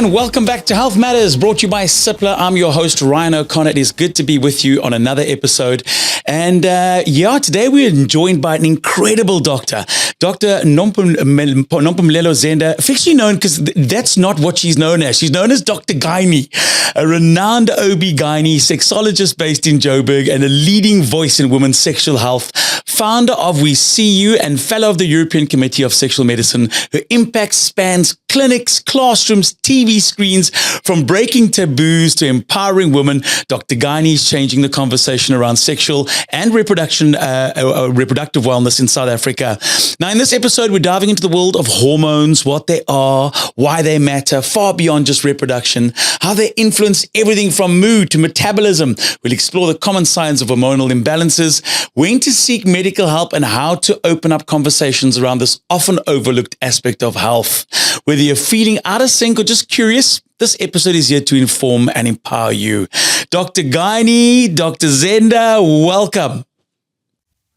And welcome back to Health Matters, brought to you by Cipla. I'm your host, Ryan O'Connor. It is good to be with you on another episode. And today we are joined by an incredible doctor, Dr. Nompumelelo Zenda, officially known, because that's not what she's known as. She's known as Dr. Gynae, a renowned OB-GYN sexologist based in Joburg and a leading voice in women's sexual health, founder of We See You and fellow of the European Committee of Sexual Medicine. Her impact spans clinics, classrooms, TV screens. From breaking taboos to empowering women, Dr. Gynae is changing the conversation around sexual and reproductive wellness in South Africa. Now, in this episode, we're diving into the world of hormones, what they are, why they matter, far beyond just reproduction, how they influence everything from mood to metabolism. We'll explore the common signs of hormonal imbalances, when to seek medical help, and how to open up conversations around this often overlooked aspect of health. Whether you're feeling out of sync or just curious, this episode is here to inform and empower you. Dr. Gynae, Dr. Zenda, welcome.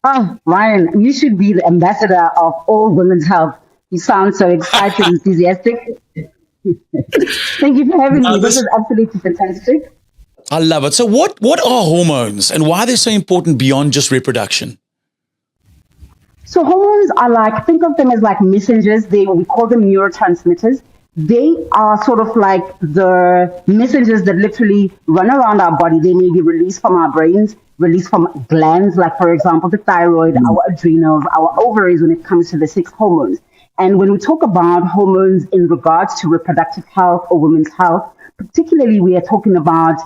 Oh, Ryan, you should be the ambassador of all women's health. You sound so excited and enthusiastic. Thank you for having me. This is absolutely fantastic. I love it. So what are hormones and why they're so important beyond just reproduction? So hormones are think of them as like messengers. We call them neurotransmitters. They are sort of like the messengers that literally run around our body. They may be released from our brains, released from glands, like for example, the thyroid, our adrenals, our ovaries when it comes to the 6 hormones. And when we talk about hormones in regards to reproductive health or women's health, particularly we are talking about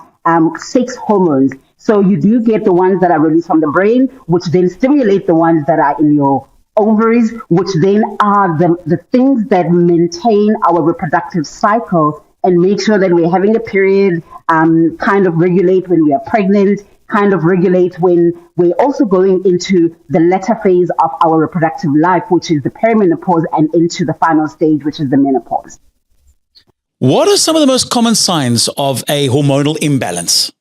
6 hormones. So you do get the ones that are released from the brain, which then stimulate the ones that are in your ovaries, which then are the things that maintain our reproductive cycle and make sure that we're having a period, kind of regulate when we are pregnant, kind of regulate when we're also going into the latter phase of our reproductive life, which is the perimenopause, and into the final stage, which is the menopause. What are some of the most common signs of a hormonal imbalance?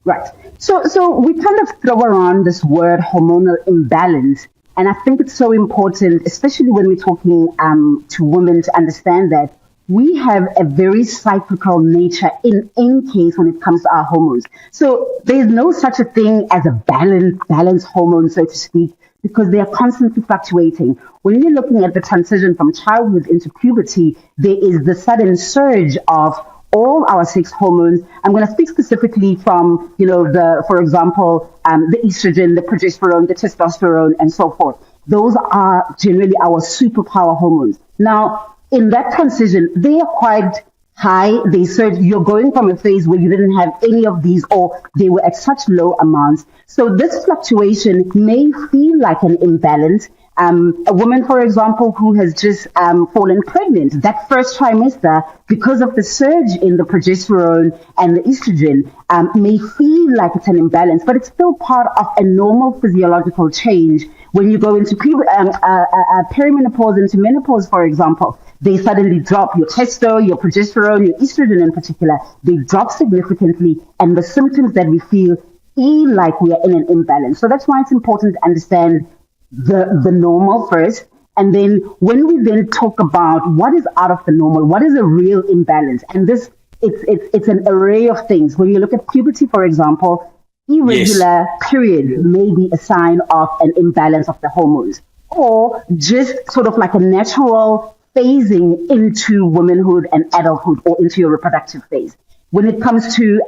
Right. So we kind of throw around this word hormonal imbalance. And I think it's so important, especially when we're talking to women, to understand that we have a very cyclical nature in any case when it comes to our hormones. So there's no such a thing as a balanced hormone, so to speak, because they are constantly fluctuating. When you're looking at the transition from childhood into puberty, there is the sudden surge of all our 6 hormones. I'm going to speak specifically from, for example, the estrogen, the progesterone, the testosterone, and so forth. Those are generally our superpower hormones. Now, in that transition, they are quite high. They surge. You're going from a phase where you didn't have any of these, or they were at such low amounts. So this fluctuation may feel like an imbalance. A woman, for example, who has just fallen pregnant, that first trimester, because of the surge in the progesterone and the estrogen, may feel like it's an imbalance, but it's still part of a normal physiological change. When you go into perimenopause, into menopause, for example, they suddenly drop your testo, your progesterone, your estrogen in particular. They drop significantly, and the symptoms that we feel like we are in an imbalance. So that's why it's important to understand the normal first, and then when we then talk about what is out of the normal, what is a real imbalance, and this it's an array of things. When you look at puberty, for example, irregular period may be a sign of an imbalance of the hormones, or just sort of like a natural phasing into womanhood and adulthood, or into your reproductive phase. When it comes to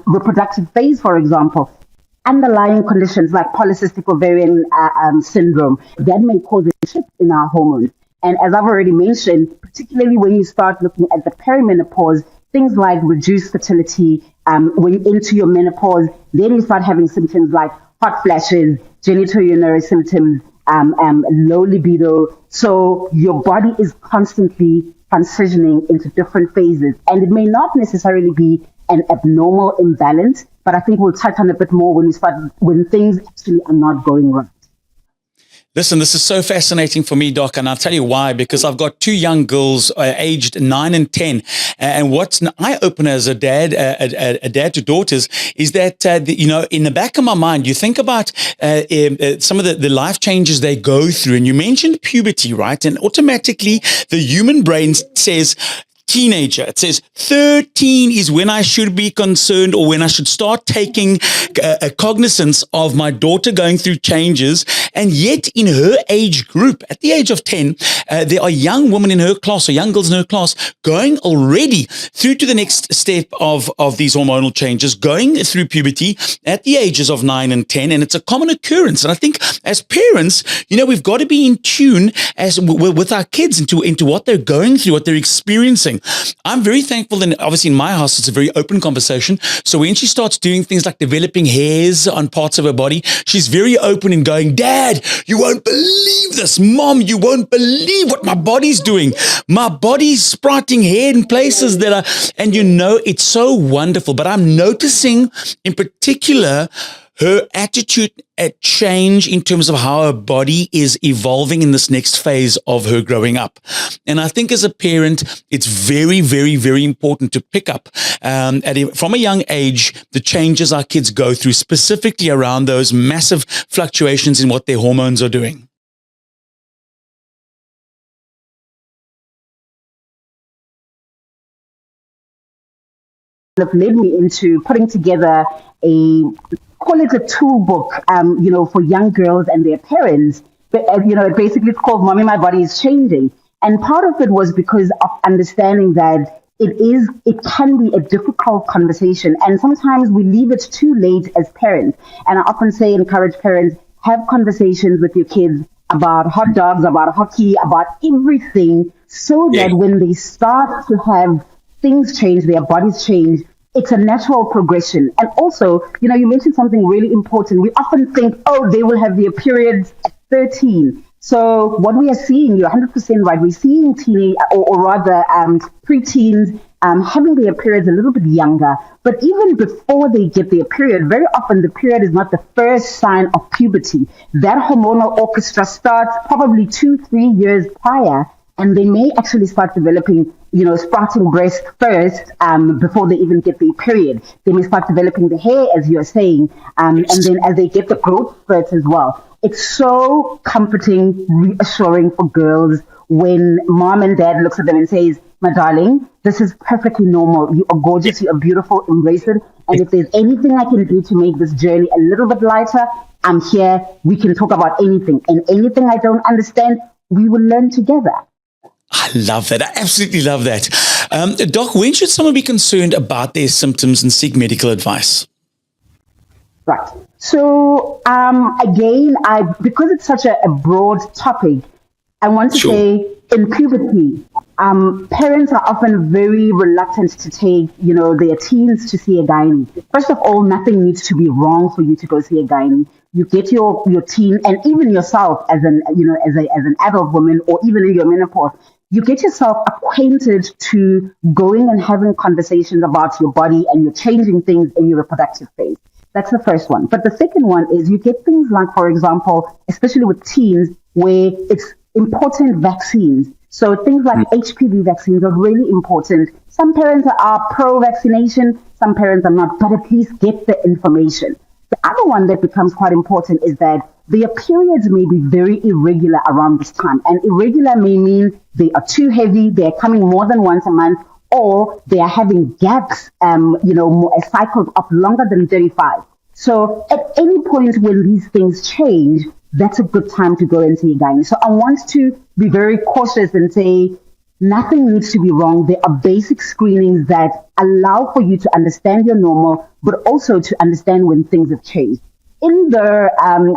reproductive phase, for example, underlying conditions like polycystic ovarian syndrome, that may cause a shift in our hormones. And as I've already mentioned, particularly when you start looking at the perimenopause, things like reduced fertility, when you're into your menopause, then you start having symptoms like hot flashes, genitourinary symptoms, low libido. So your body is constantly transitioning into different phases, and it may not necessarily be an abnormal imbalance, but I think we'll touch on a bit more when things actually are not going right. Listen, this is so fascinating for me, Doc, and I'll tell you why, because I've got 2 young girls aged 9 and 10. And what's an eye-opener as a dad to daughters is that, in the back of my mind, you think about some of the life changes they go through. And you mentioned puberty, right? And automatically the human brain says, teenager. It says 13 is when I should be concerned, or when I should start taking a cognizance of my daughter going through changes. And yet in her age group, at the age of 10, there are young women in her class, or young girls in her class, going already through to the next step of these hormonal changes, going through puberty at the ages of 9 and 10. And it's a common occurrence. And I think as parents, we've got to be in tune with our kids into what they're going through, what they're experiencing. I'm very thankful that obviously in my house, it's a very open conversation. So when she starts doing things like developing hairs on parts of her body, she's very open in going, Dad, you won't believe this. Mom, you won't believe what my body's doing. My body's sprouting hair in places that are, and it's so wonderful. But I'm noticing in particular her attitude at change in terms of how her body is evolving in this next phase of her growing up. And I think as a parent, it's very, very, very important to pick up from a young age the changes our kids go through, specifically around those massive fluctuations in what their hormones are doing. Led me into putting together call it a tool book, for young girls and their parents. But, basically it's called Mommy, My Body is Changing. And part of it was because of understanding that it can be a difficult conversation. And sometimes we leave it too late as parents. And I often encourage parents, have conversations with your kids about hot dogs, about hockey, about everything, so that when they start to have things change, their bodies change, it's a natural progression. And also, you mentioned something really important. We often think, they will have their periods at 13. So what we are seeing, you're 100% right. We're seeing teenage, or rather preteens having their periods a little bit younger. But even before they get their period, very often the period is not the first sign of puberty. That hormonal orchestra starts probably 2-3 years prior. And they may actually start developing, sprouting breast first before they even get their period. They may start developing the hair, as you're saying, and then as they get the growth spurts as well. It's so comforting, reassuring for girls when mom and dad looks at them and says, my darling, this is perfectly normal. You are gorgeous. You are beautiful. Embrace it. And if there's anything I can do to make this journey a little bit lighter, I'm here. We can talk about anything. And anything I don't understand, we will learn together. I love that. I absolutely love that. Doc, when should someone be concerned about their symptoms and seek medical advice? Right. So, again, because it's such a broad topic, I want to say in puberty, parents are often very reluctant to take, their teens to see a gynae. First of all, nothing needs to be wrong for you to go see a gynae. You get your teen, and even yourself as an adult woman, or even in your menopause, you get yourself acquainted to going and having conversations about your body and you're changing things in your reproductive phase. That's the first one. But the second one is you get things like, for example, especially with teens, where it's important vaccines. So things like HPV vaccines are really important. Some parents are pro-vaccination, some parents are not, but at least get the information. The other one that becomes quite important is that their periods may be very irregular around this time. And irregular may mean they are too heavy, they're coming more than once a month, or they are having gaps, cycles of longer than 35. So at any point when these things change, that's a good time to go and see a gynae. So I want to be very cautious and say nothing needs to be wrong. There are basic screenings that allow for you to understand your normal, but also to understand when things have changed. In the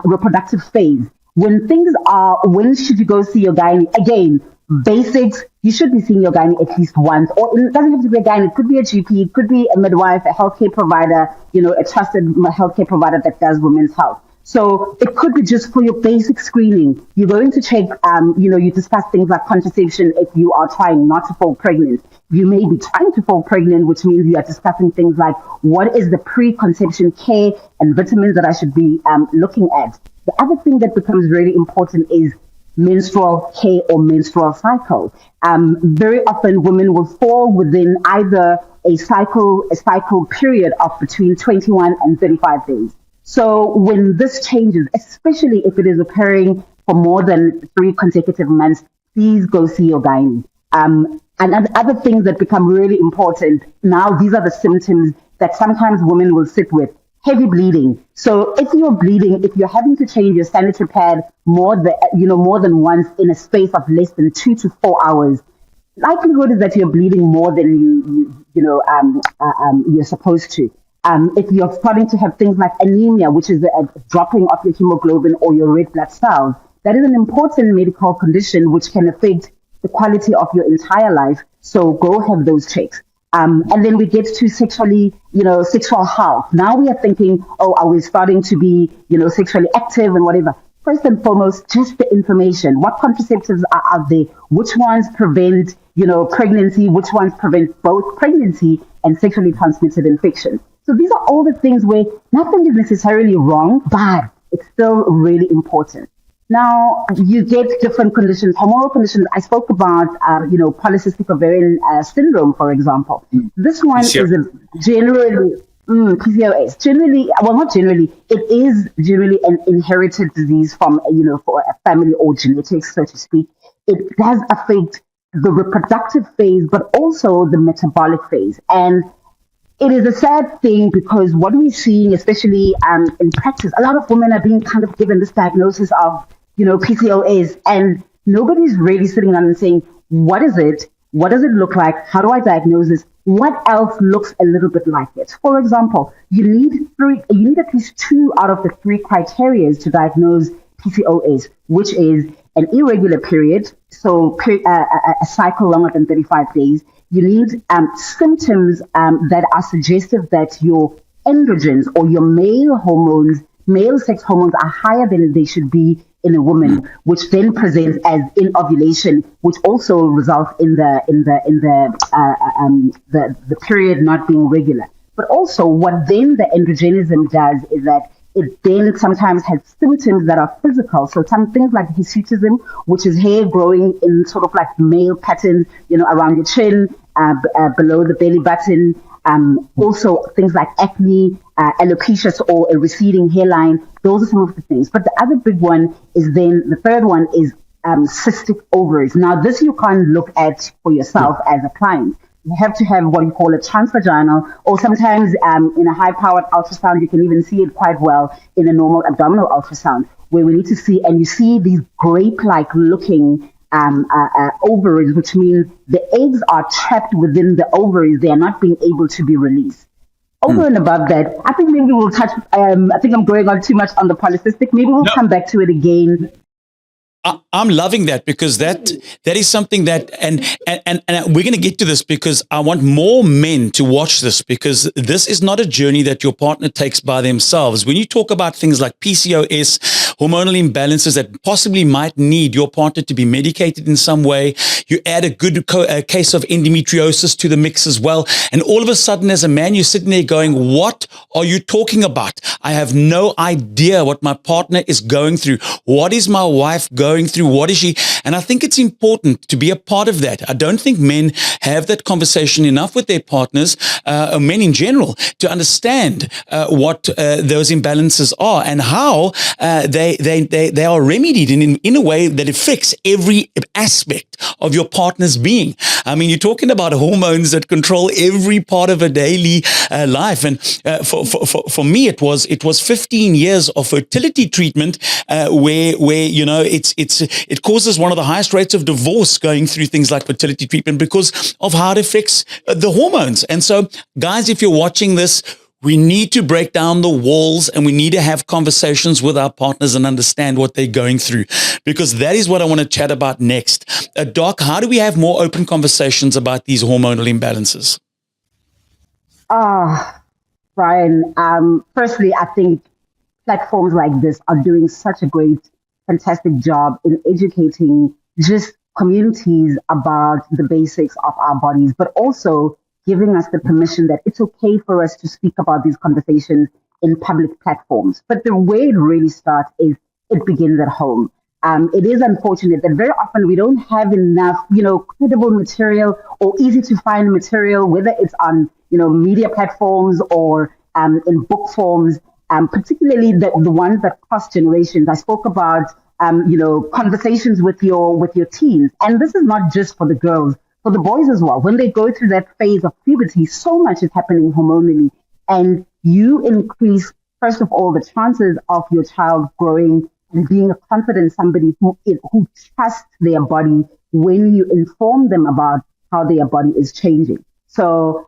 reproductive phase, when should you go see your gynae? Again, basics, you should be seeing your gynae at least once, or it doesn't have to be a gynae, it could be a GP, it could be a midwife, a healthcare provider, a trusted healthcare provider that does women's health. So it could be just for your basic screening. You're going to check, you discuss things like contraception if you are trying not to fall pregnant. You may be trying to fall pregnant, which means you are discussing things like what is the pre-conception care and vitamins that I should be looking at. The other thing that becomes really important is menstrual care or menstrual cycle. Very often women will fall within either a cycle period of between 21 and 35 days. So when this changes, especially if it is occurring for more than 3 consecutive months, please go see your gynae. And other things that become really important. Now, these are the symptoms that sometimes women will sit with. Heavy bleeding. So if you're bleeding, if you're having to change your sanitary pad more than once in a space of less than 2 to 4 hours, likelihood is that you're bleeding more than you're supposed to. If you're starting to have things like anemia, which is a dropping of your hemoglobin or your red blood cells, that is an important medical condition which can affect the quality of your entire life. So go have those checks. And then we get to sexual health. Now we are thinking, are we starting to be, sexually active and whatever? First and foremost, just the information. What contraceptives are out there? Which ones prevent, pregnancy? Which ones prevent both pregnancy and sexually transmitted infection? So these are all the things where nothing is necessarily wrong, but it's still really important. Now, you get different conditions, hormonal conditions. I spoke about, polycystic ovarian syndrome, for example. This one is generally PCOS. It is generally an inherited disease from, for a family or genetics, so to speak. It does affect the reproductive phase, but also the metabolic phase. And it is a sad thing because what we're seeing, especially in practice, a lot of women are being kind of given this diagnosis of, PCOS, and nobody's really sitting down and saying, what is it? What does it look like? How do I diagnose this? What else looks a little bit like it? For example, you need at least 2 out of the 3 criteria to diagnose PCOS, which is an irregular period, so a cycle longer than 35 days. You need symptoms that are suggestive that your androgens or your male sex hormones are higher than they should be in a woman, which then presents as inovulation, which also results in the period not being regular. But also, what then the androgenism does is that it then sometimes has symptoms that are physical. So some things like hirsutism, which is hair growing in sort of like male patterns, around your chin, below the belly button. Also things like acne, alopecia, or a receding hairline. Those are some of the things. But the other big one is then, the third one is cystic ovaries. Now, this you can't look at for yourself as a client. You have to have what you call a transvaginal, or sometimes in a high-powered ultrasound, you can even see it quite well in a normal abdominal ultrasound, where we need to see, and you see these grape-like looking ovaries, which means the eggs are trapped within the ovaries. They are not being able to be released. Over and above that, I think maybe we'll touch, I think I'm going on too much on the polycystic. Maybe we'll come back to it again. I'm loving that, because that is something that, and we're going to get to this because I want more men to watch this, because this is not a journey that your partner takes by themselves. When you talk about things like PCOS, hormonal imbalances that possibly might need your partner to be medicated in some way, you add a good case of endometriosis to the mix as well. And all of a sudden, as a man, you're sitting there going, what are you talking about? I have no idea what my partner is going through. What is my wife going through? What is she? And I think it's important to be a part of that. I don't think men have that conversation enough with their partners, or men in general, to understand what those imbalances are and how they are remedied in a way that affects every aspect of your partner's being. I mean, you're talking about hormones that control every part of a daily life. And for me, it was 15 years of fertility treatment where it causes one of the highest rates of divorce going through things like fertility treatment because of how it affects the hormones. And so, guys, if you're watching this, we need to break down the walls and we need to have conversations with our partners and understand what they're going through, because that is what I want to chat about next. Doc, how do we have more open conversations about these hormonal imbalances? Brian, firstly, I think platforms like this are doing such a fantastic job in educating just communities about the basics of our bodies, but also giving us the permission that it's okay for us to speak about these conversations in public platforms. But the way it really starts is it begins at home. It is unfortunate that very often we don't have enough, credible material or easy to find material, whether it's on, media platforms or in book forms, particularly the ones that cross generations. I spoke about, conversations with your teens. And this is not just for the girls, for the boys as well. When they go through that phase of puberty, so much is happening hormonally, and you increase, first of all, the chances of your child growing and being a confident somebody who trusts their body when you inform them about how their body is changing. So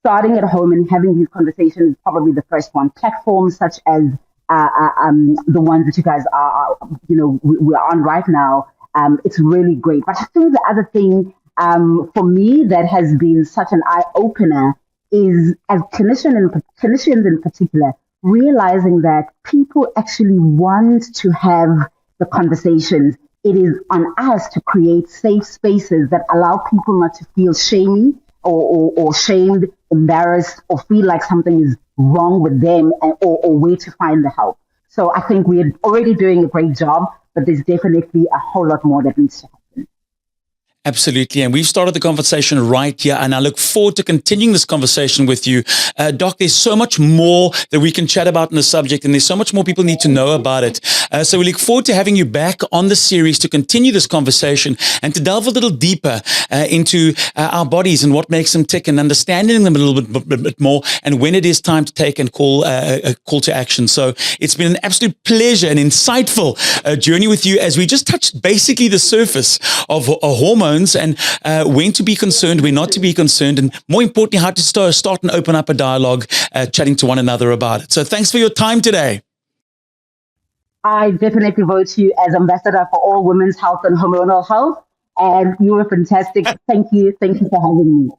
starting at home and having these conversations is probably the first one. Platforms such as the ones that you guys are we're on right now, it's really great. But I think the other thing for me that has been such an eye-opener is, as clinicians in particular, realizing that people actually want to have the conversations. It is on us to create safe spaces that allow people not to feel shamey or shamed, embarrassed, or feel like something is wrong with them, or where to find the help. So I think we're already doing a great job, but there's definitely a whole lot more that needs to happen. Absolutely. And we've started the conversation right here, and I look forward to continuing this conversation with you. Doc, there's so much more that we can chat about in the subject, and there's so much more people need to know about it. So we look forward to having you back on the series to continue this conversation and to delve a little deeper into our bodies and what makes them tick, and understanding them a little bit more, and when it is time to take and call a call to action. So it's been an absolute pleasure and insightful journey with you, as we just touched basically the surface of hormones, and when to be concerned, when not to be concerned, and more importantly, how to start and open up a dialogue, chatting to one another about it. So thanks for your time today. I definitely vote you as ambassador for all women's health and hormonal health, and you were fantastic. Thank you for having me.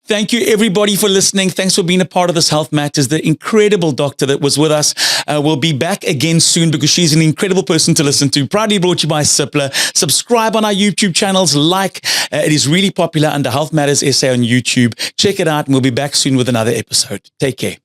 Thank you, everybody, for listening. Thanks for being a part of this Health Matters. The incredible doctor that was with us will be back again soon, because she's an incredible person to listen to. Proudly brought to you by Cipla. Subscribe on our YouTube channels. It is really popular under Health Matters SA on YouTube. Check it out, and we'll be back soon with another episode. Take care.